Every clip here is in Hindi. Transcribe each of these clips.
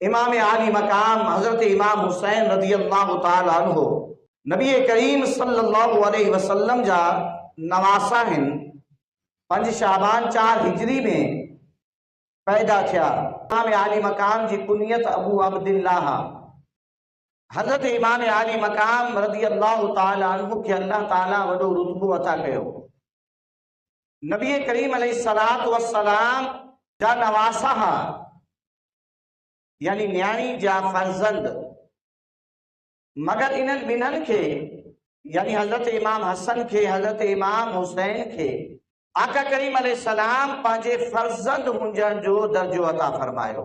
इमाम आली मकाम हजरत इमाम हुसैन रज़ियल्लाहु ताला अन्हु नबी करीम सल्लल्लाहु अलैहि वसल्लम जा नवासा आहिनि। 5 शाबान 4 हिजरी में पैदा थिया। इमाम आली मकाम जी कुनियत अबू अब्दुल्लाह। हजरत इमाम आली मकाम रज़ियल्लाहु ताला अन्हु के अल्लाह ताला वॾो रुतबो अता कयो। नबी करीम अलैहिस्सलातु वस्सलाम जा नवासा हा, यानी न्याणी जा फर्जंद। मगर इन्हनि ॿिन्हिनि खे यानी हजरत इमाम हसन खे हजरत इमाम हुसैन खे आका करीम अलैहिस्सलाम पंहिंजे फर्जंद हुजण जो दर्जो अता फरमायो।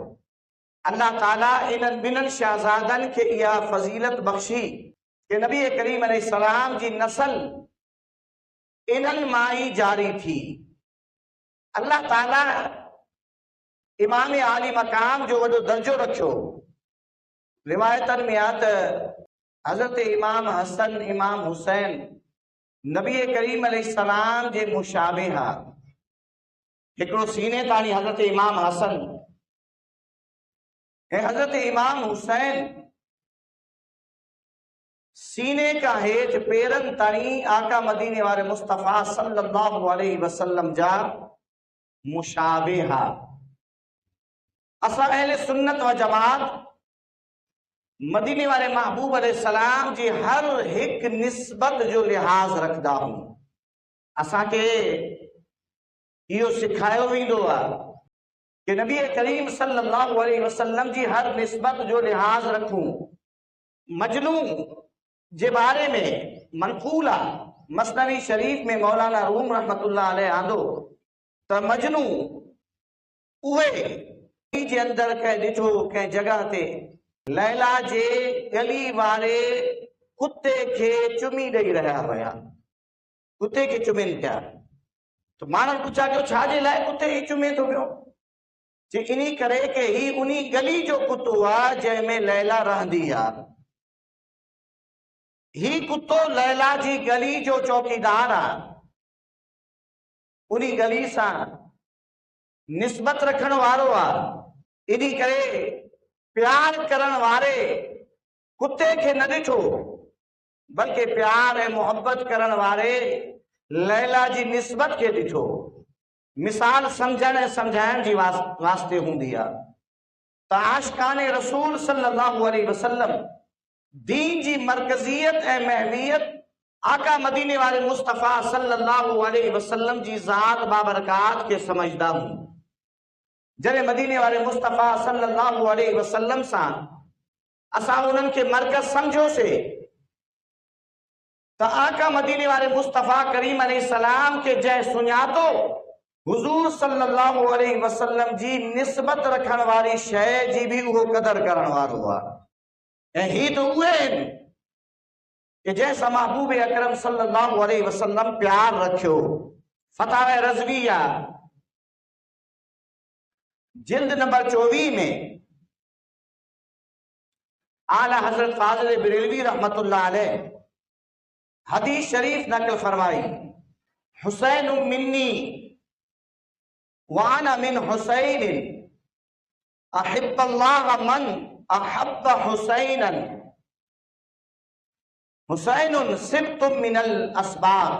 अल्लाह ताला इन्हनि ॿिन्हिनि शहजादनि खे इहा फज़ीलत बख़्शी कि नबी करीम अलैहिस्सलाम जी नस्ल इन्हनि मां ई जारी थी। अल्लाह ताला इमाम आली मकाम जो वॾो दर्जो रखियो। रिवायतन में आ त हजरत इमाम हसन इमाम हुसैन नबी करीम अलैहिस्सलाम जे मुशाबिहा। हिकिड़ो सीने ताणी हजरत इमाम हसन ऐं हजरत इमाम हुसैन सीने का हेठ पेरन ताणी आका मदीने वाले मुस्तफ़ा सल्लल्लाहु अलैहि वसल्लम जा मुशाबिहा। असां अहले सुन्नत व जमात मदीने वाले महबूब अलैहिस्सलाम जी हर एक निस्बत जो लिहाज रखदा हूं। असांखे इहो सिखायो वेंदो आहे कि नबी करीम सल्लल्लाहु अलैहि वसल्लम जी हर निस्बत जो लिहाज रखूं। मजनू जे बारे में मनकूल आहे। मसनवी शरीफ में मौलाना रूम रहमतुल्लाह अलैह आंदो त मजनू उहे जे अंदर कंहिं ॾिठो कंहिं जगह ते लैला जे गली वारे कुत्ते खे चुमी ॾेई रहिया हुया। कुत्ते खे चुमिन पिया। तो माण्हुनि पुछा कयो छाजे लाइ कुत्ते खे चुमे थो पियो? जे इन्ही करे कि ही उन्ही गली जो कुत्तो आहे जंहिंमें लैला रहंदी आहे। ही कुत्तो लैला जी गली जो चौकीदार आहे। उन्ही गली सां निस्बत रखण वारो आहे। इन्ही करे प्यार करण वारे कुत्ते खे न ॾिठो, बल्कि प्यार ऐं मोहब्बत करण वारे लैला जी निस्बत खे ॾिठो। मिसाल समझण ऐं समझाइण जी वास्ते हूंदी आहे त आशिकाने रसूल सल्लल्लाहु अलैहि वसल्लम दीन जी मरकज़ियत ऐं महवियत आका मदीने वाले मुस्तफ़ा सल्लल्लाहु अलैहि वसल्लम जी ज़ात बाबरकात के समझदा हूं। जॾहिं मदीने वाले मुस्तफ़ा सल्लल्लाहु अलैहि वसल्लम सां असां उन्हनि खे मरकज़ समझोसीं त आका मदीने वाले मुस्तफ़ा करीम अलैहिस्सलाम के जंहिं सुञातो हुजूर सल्लल्लाहु अलैहि वसल्लम जी निस्बत रखण वारी शइ जी भी उहो कदर करण वारो आहे। ऐं ही त उहे आहिनि कि जंहिंसां महबूब अकरम सल्लल्लाहु अलैहि वसल्लम प्यार रखियो। फतावा रज़विया जिल्द नंबर 24 में आला हजरत फाजिल बरेलवी रहमतुल्लाह अलैह हदीस शरीफ नकल फरमाई। हुसैन मिन्नी वाना मिन हुसैन अहिब्बल्लाह मन अहब्ब हुसैनन हुसैनुन सिब्तुम मिनल अस्बात।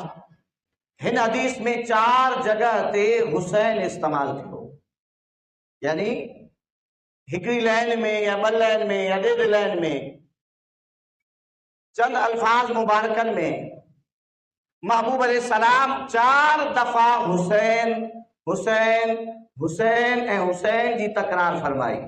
हिन हदीस में 4 जगह ते हुसैन इस्तेमाल थियो। यानी हिकड़ी लाइन में या 2 लाइन में या 1.5 लाइन में चंद अल्फाज मुबारकन में महबूब अलैहिस्सलाम 4 दफा हुसैन हुसैन हुसैन ऐं हुसैन जी तकरार फरमाई।